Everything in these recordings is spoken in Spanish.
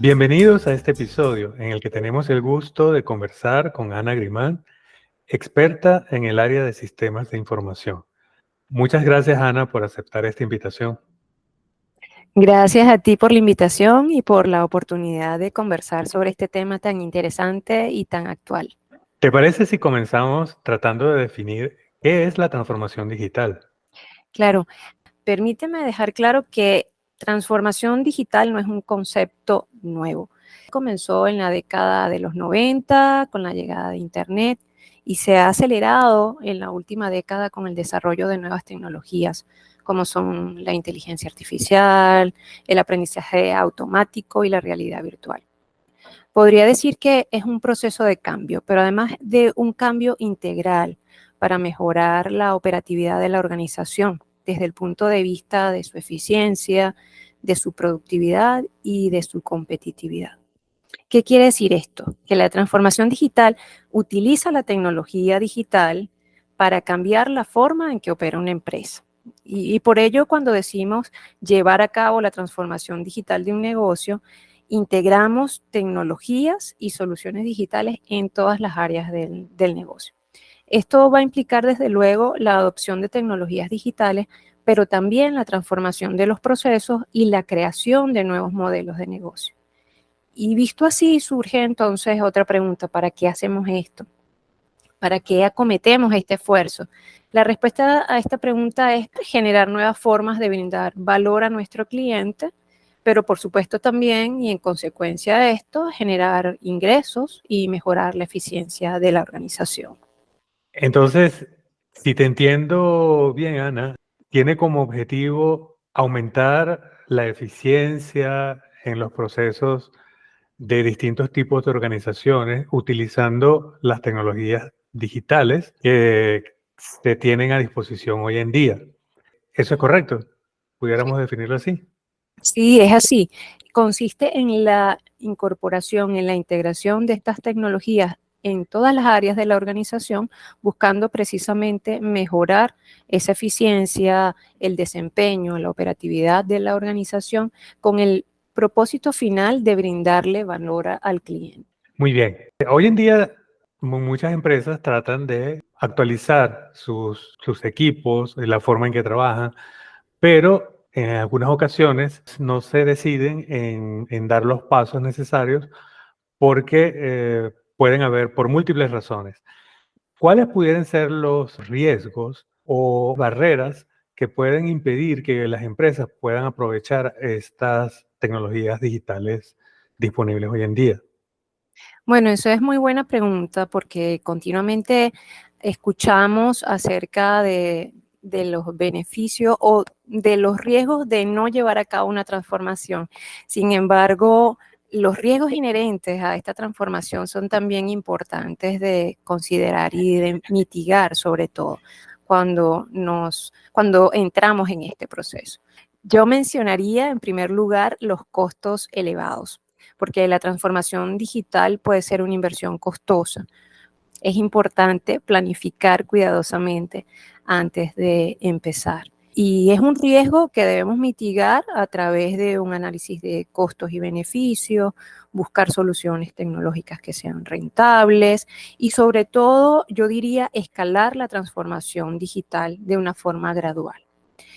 Bienvenidos a este episodio en el que tenemos el gusto de conversar con Ana Grimán, experta en el área de sistemas de información. Muchas gracias, Ana, por aceptar esta invitación. Gracias a ti por la invitación y por la oportunidad de conversar sobre este tema tan interesante y tan actual. ¿Te parece si comenzamos tratando de definir qué es la transformación digital? Claro, permíteme dejar claro que transformación digital no es un concepto nuevo. Comenzó en la década de los 90 con la llegada de Internet y se ha acelerado en la última década con el desarrollo de nuevas tecnologías, como son la inteligencia artificial, el aprendizaje automático y la realidad virtual. Podría decir que es un proceso de cambio, pero además de un cambio integral para mejorar la operatividad de la organización desde el punto de vista de su eficiencia, de su productividad y de su competitividad. ¿Qué quiere decir esto? Que la transformación digital utiliza la tecnología digital para cambiar la forma en que opera una empresa. Y por ello, cuando decimos llevar a cabo la transformación digital de un negocio, integramos tecnologías y soluciones digitales en todas las áreas del negocio. Esto va a implicar, desde luego, la adopción de tecnologías digitales, pero también la transformación de los procesos y la creación de nuevos modelos de negocio. Y visto así, surge entonces otra pregunta: ¿para qué hacemos esto? ¿Para qué acometemos este esfuerzo? La respuesta a esta pregunta es generar nuevas formas de brindar valor a nuestro cliente, pero por supuesto también, y en consecuencia de esto, generar ingresos y mejorar la eficiencia de la organización. Entonces, si te entiendo bien, Ana, tiene como objetivo aumentar la eficiencia en los procesos de distintos tipos de organizaciones utilizando las tecnologías digitales que se tienen a disposición hoy en día. ¿Eso es correcto? ¿Pudiéramos definirlo así? Sí, es así. Consiste en la incorporación, en la integración de estas tecnologías en todas las áreas de la organización, buscando precisamente mejorar esa eficiencia, el desempeño, la operatividad de la organización, con el propósito final de brindarle valor al cliente. Muy bien. Hoy en día muchas empresas tratan de actualizar sus equipos, la forma en que trabajan, pero en algunas ocasiones no se deciden en dar los pasos necesarios porque pueden haber por múltiples razones. ¿Cuáles pudieran ser los riesgos o barreras que pueden impedir que las empresas puedan aprovechar estas tecnologías digitales disponibles hoy en día? Bueno, eso es muy buena pregunta, porque continuamente escuchamos acerca de los beneficios o de los riesgos de no llevar a cabo una transformación. Sin embargo, los riesgos inherentes a esta transformación son también importantes de considerar y de mitigar, sobre todo cuando entramos en este proceso. Yo mencionaría en primer lugar los costos elevados, porque la transformación digital puede ser una inversión costosa. Es importante planificar cuidadosamente antes de empezar. Y es un riesgo que debemos mitigar a través de un análisis de costos y beneficios, buscar soluciones tecnológicas que sean rentables y, sobre todo, yo diría, escalar la transformación digital de una forma gradual.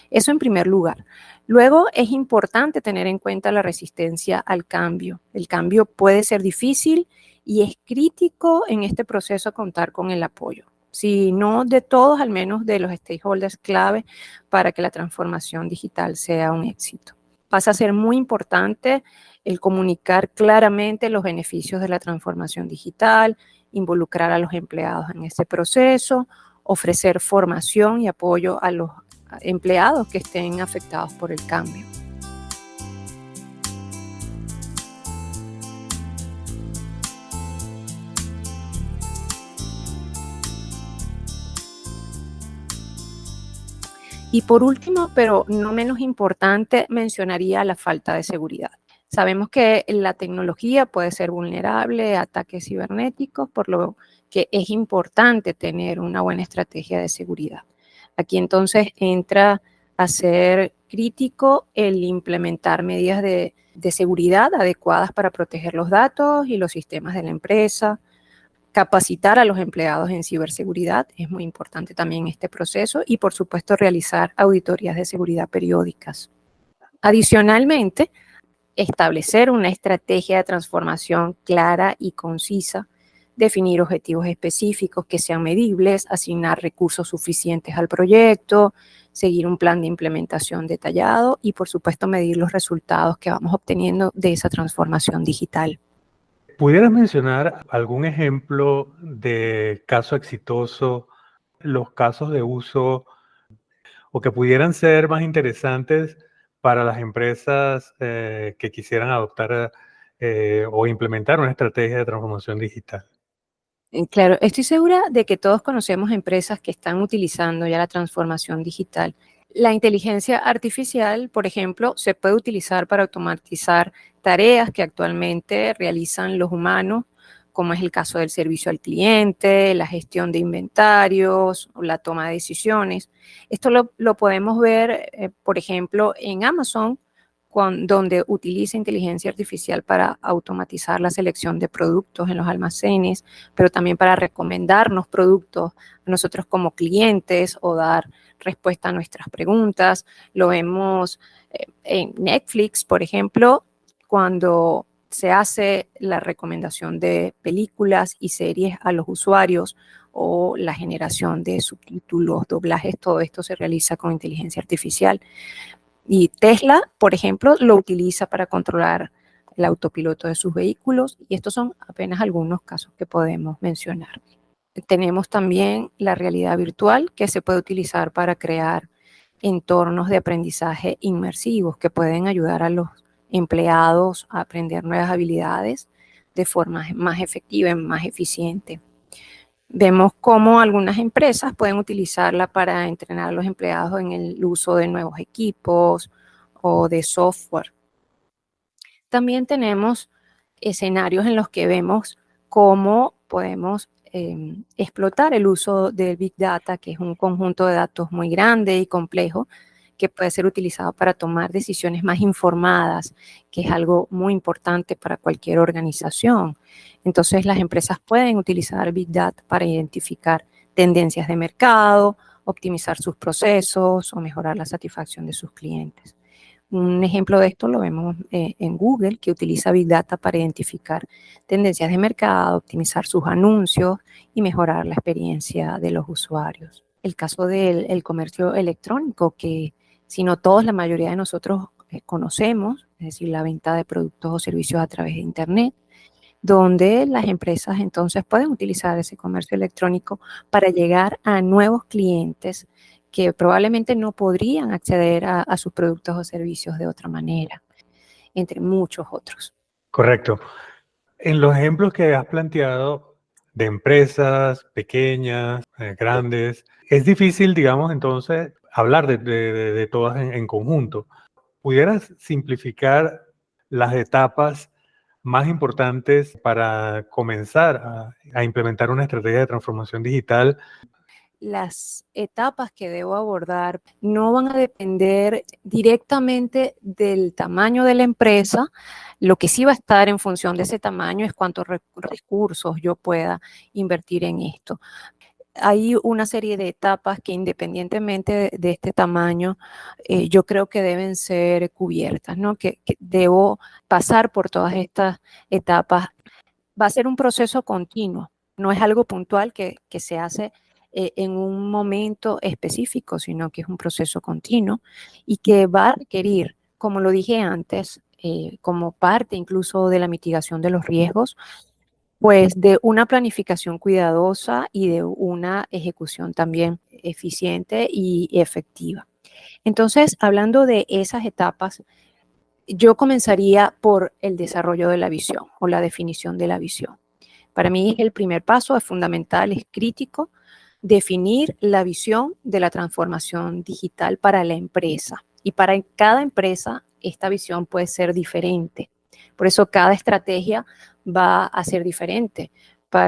Eso en primer lugar. Luego, es importante tener en cuenta la resistencia al cambio. El cambio puede ser difícil y es crítico en este proceso contar con el apoyo, si no de todos, al menos de los stakeholders clave para que la transformación digital sea un éxito. Pasa a ser muy importante el comunicar claramente los beneficios de la transformación digital, involucrar a los empleados en este proceso, ofrecer formación y apoyo a los empleados que estén afectados por el cambio. Y por último, pero no menos importante, mencionaría la falta de seguridad. Sabemos que la tecnología puede ser vulnerable a ataques cibernéticos, por lo que es importante tener una buena estrategia de seguridad. Aquí entonces entra a ser crítico el implementar medidas de de seguridad adecuadas para proteger los datos y los sistemas de la empresa. Capacitar a los empleados en ciberseguridad es muy importante también en este proceso y, por supuesto, realizar auditorías de seguridad periódicas. Adicionalmente, establecer una estrategia de transformación clara y concisa, definir objetivos específicos que sean medibles, asignar recursos suficientes al proyecto, seguir un plan de implementación detallado y, por supuesto, medir los resultados que vamos obteniendo de esa transformación digital. ¿Pudieras mencionar algún ejemplo de caso exitoso, los casos de uso o que pudieran ser más interesantes para las empresas que quisieran adoptar o implementar una estrategia de transformación digital? Claro, estoy segura de que todos conocemos empresas que están utilizando ya la transformación digital. La inteligencia artificial, por ejemplo, se puede utilizar para automatizar tareas que actualmente realizan los humanos, como es el caso del servicio al cliente, la gestión de inventarios o la toma de decisiones. Esto lo podemos ver, por ejemplo, en Amazon, donde utiliza inteligencia artificial para automatizar la selección de productos en los almacenes, pero también para recomendarnos productos a nosotros como clientes o dar respuesta a nuestras preguntas. Lo vemos en Netflix, por ejemplo, cuando se hace la recomendación de películas y series a los usuarios o la generación de subtítulos, doblajes, todo esto se realiza con inteligencia artificial. Y Tesla, por ejemplo, lo utiliza para controlar el autopiloto de sus vehículos y estos son apenas algunos casos que podemos mencionar. Tenemos también la realidad virtual que se puede utilizar para crear entornos de aprendizaje inmersivos que pueden ayudar a los empleados a aprender nuevas habilidades de forma más efectiva y más eficiente. Vemos cómo algunas empresas pueden utilizarla para entrenar a los empleados en el uso de nuevos equipos o de software. También tenemos escenarios en los que vemos cómo podemos explotar el uso del Big Data, que es un conjunto de datos muy grande y complejo, que puede ser utilizado para tomar decisiones más informadas, que es algo muy importante para cualquier organización. Entonces, las empresas pueden utilizar Big Data para identificar tendencias de mercado, optimizar sus procesos o mejorar la satisfacción de sus clientes. Un ejemplo de esto lo vemos en Google, que utiliza Big Data para identificar tendencias de mercado, optimizar sus anuncios y mejorar la experiencia de los usuarios. El caso del comercio electrónico, que si no todos, la mayoría de nosotros conocemos, es decir, la venta de productos o servicios a través de Internet, donde las empresas entonces pueden utilizar ese comercio electrónico para llegar a nuevos clientes que probablemente no podrían acceder a sus productos o servicios de otra manera, entre muchos otros. Correcto. En los ejemplos que has planteado de empresas pequeñas, grandes, es difícil, digamos, entonces, hablar de todas en conjunto. ¿Pudieras simplificar las etapas más importantes para comenzar a implementar una estrategia de transformación digital? Las etapas que debo abordar no van a depender directamente del tamaño de la empresa. Lo que sí va a estar en función de ese tamaño es cuántos recursos yo pueda invertir en esto. Hay una serie de etapas que independientemente de este tamaño, yo creo que deben ser cubiertas, ¿no? Que debo pasar por todas estas etapas. Va a ser un proceso continuo, no es algo puntual que se hace en un momento específico, sino que es un proceso continuo y que va a requerir, como lo dije antes, como parte incluso de la mitigación de los riesgos, pues de una planificación cuidadosa y de una ejecución también eficiente y efectiva. Entonces, hablando de esas etapas, yo comenzaría por el desarrollo de la visión o la definición de la visión. Para mí el primer paso es fundamental, es crítico, definir la visión de la transformación digital para la empresa. Y para cada empresa esta visión puede ser diferente. Por eso cada estrategia va a ser diferente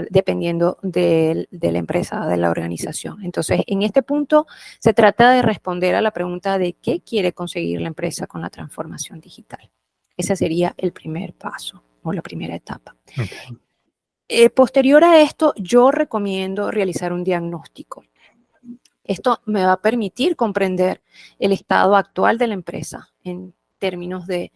dependiendo de la empresa, de la organización. Entonces, en este punto se trata de responder a la pregunta de qué quiere conseguir la empresa con la transformación digital. Ese sería el primer paso o la primera etapa. Okay. Posterior a esto, yo recomiendo realizar un diagnóstico. Esto me va a permitir comprender el estado actual de la empresa en términos de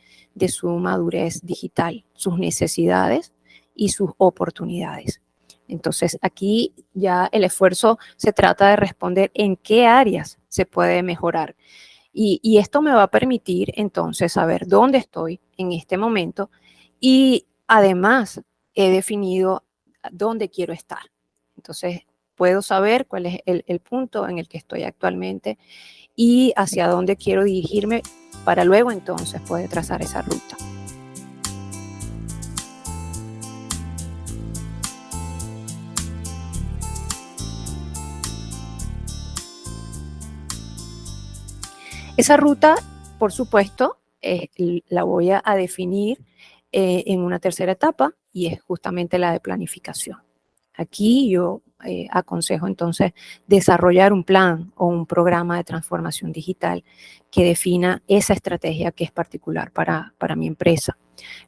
su madurez digital, sus necesidades y sus oportunidades. Entonces, aquí ya el esfuerzo se trata de responder en qué áreas se puede mejorar. Y esto me va a permitir entonces saber dónde estoy en este momento y además he definido dónde quiero estar. Entonces, puedo saber cuál es el punto en el que estoy actualmente y hacia dónde quiero dirigirme para luego entonces poder trazar esa ruta. Esa ruta, por supuesto, la voy a definir en una tercera etapa y es justamente la de planificación. Aquí yo aconsejo entonces desarrollar un plan o un programa de transformación digital que defina esa estrategia que es particular para mi empresa,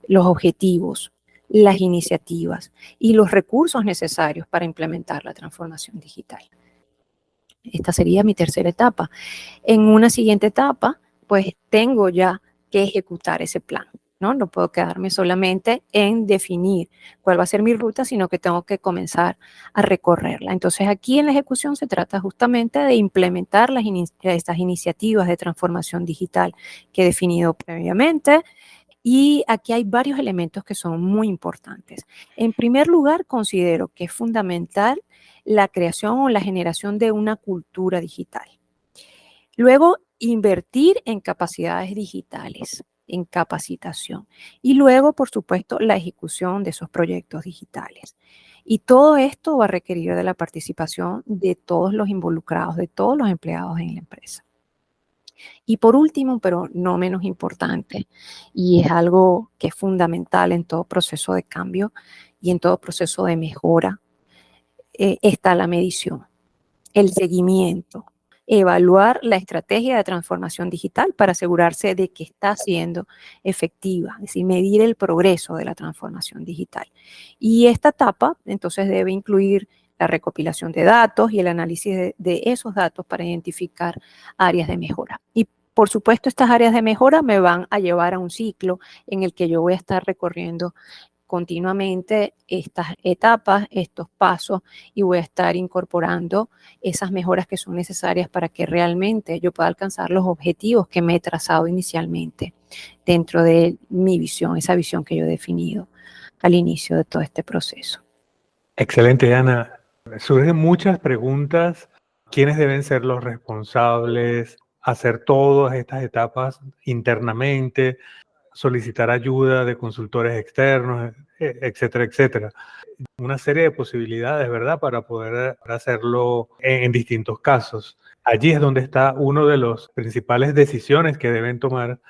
los objetivos, las iniciativas y los recursos necesarios para implementar la transformación digital. Esta sería mi tercera etapa. En una siguiente etapa, pues tengo ya que ejecutar ese plan, ¿no? No puedo quedarme solamente en definir cuál va a ser mi ruta, sino que tengo que comenzar a recorrerla. Entonces, aquí en la ejecución se trata justamente de implementar estas iniciativas de transformación digital que he definido previamente. Y aquí hay varios elementos que son muy importantes. En primer lugar, considero que es fundamental la creación o la generación de una cultura digital. Luego, invertir en capacidades digitales, en capacitación. Y luego, por supuesto, la ejecución de esos proyectos digitales. Y todo esto va a requerir de la participación de todos los involucrados, de todos los empleados en la empresa. Y por último, pero no menos importante, y es algo que es fundamental en todo proceso de cambio y en todo proceso de mejora, está la medición, el seguimiento, evaluar la estrategia de transformación digital para asegurarse de que está siendo efectiva, es decir, medir el progreso de la transformación digital. Y esta etapa, entonces, debe incluir la recopilación de datos y el análisis de esos datos para identificar áreas de mejora. Y por supuesto, estas áreas de mejora me van a llevar a un ciclo en el que yo voy a estar recorriendo continuamente estas etapas, estos pasos, y voy a estar incorporando esas mejoras que son necesarias para que realmente yo pueda alcanzar los objetivos que me he trazado inicialmente dentro de mi visión, esa visión que yo he definido al inicio de todo este proceso. Excelente, Ana. Surgen muchas preguntas. ¿Quiénes deben ser los responsables? Hacer todas estas etapas internamente, solicitar ayuda de consultores externos, etcétera, etcétera. Una serie de posibilidades, ¿verdad?, para poder hacerlo en distintos casos. Allí es donde está una de las principales decisiones que deben tomar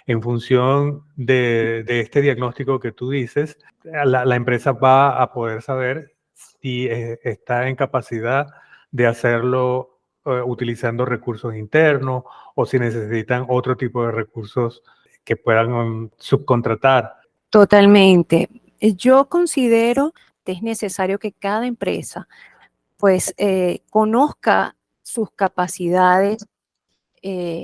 en función de este diagnóstico que tú dices. La empresa va a poder saber si está en capacidad de hacerlo utilizando recursos internos o si necesitan otro tipo de recursos que puedan subcontratar. Totalmente. Yo considero que es necesario que cada empresa pues conozca sus capacidades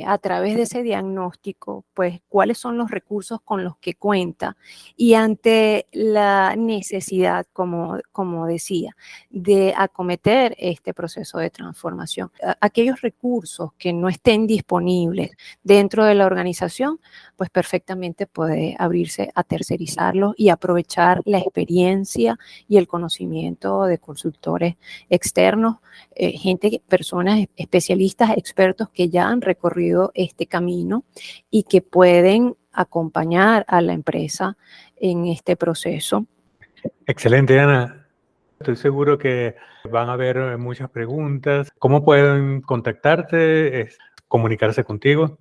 a través de ese diagnóstico, pues cuáles son los recursos con los que cuenta y ante la necesidad, como decía, de acometer este proceso de transformación. Aquellos recursos que no estén disponibles dentro de la organización, pues perfectamente puede abrirse a tercerizarlos y aprovechar la experiencia y el conocimiento de consultores externos, personas especialistas, expertos que ya han recorrido este camino y que pueden acompañar a la empresa en este proceso. Excelente, Ana. Estoy seguro que van a haber muchas preguntas. ¿Cómo pueden contactarte, comunicarse contigo?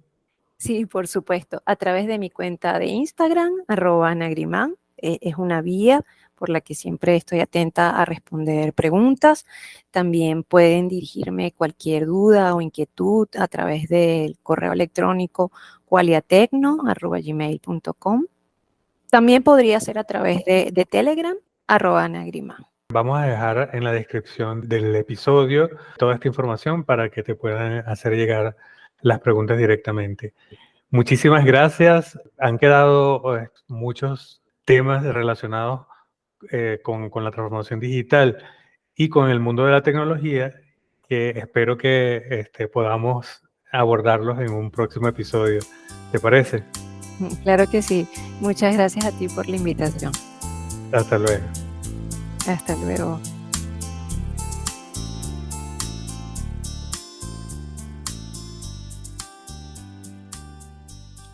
Sí, por supuesto, a través de mi cuenta de Instagram, @anagriman, es una vía por la que siempre estoy atenta a responder preguntas. También pueden dirigirme cualquier duda o inquietud a través del correo electrónico qualiatecno@gmail.com. También podría ser a través de Telegram, @AnaGrimán. Vamos a dejar en la descripción del episodio toda esta información para que te puedan hacer llegar las preguntas directamente. Muchísimas gracias. Han quedado muchos temas relacionados con la transformación digital y con el mundo de la tecnología que espero que podamos abordarlos en un próximo episodio. ¿Te parece? Claro que sí. Muchas gracias a ti por la invitación. Hasta luego. Hasta luego.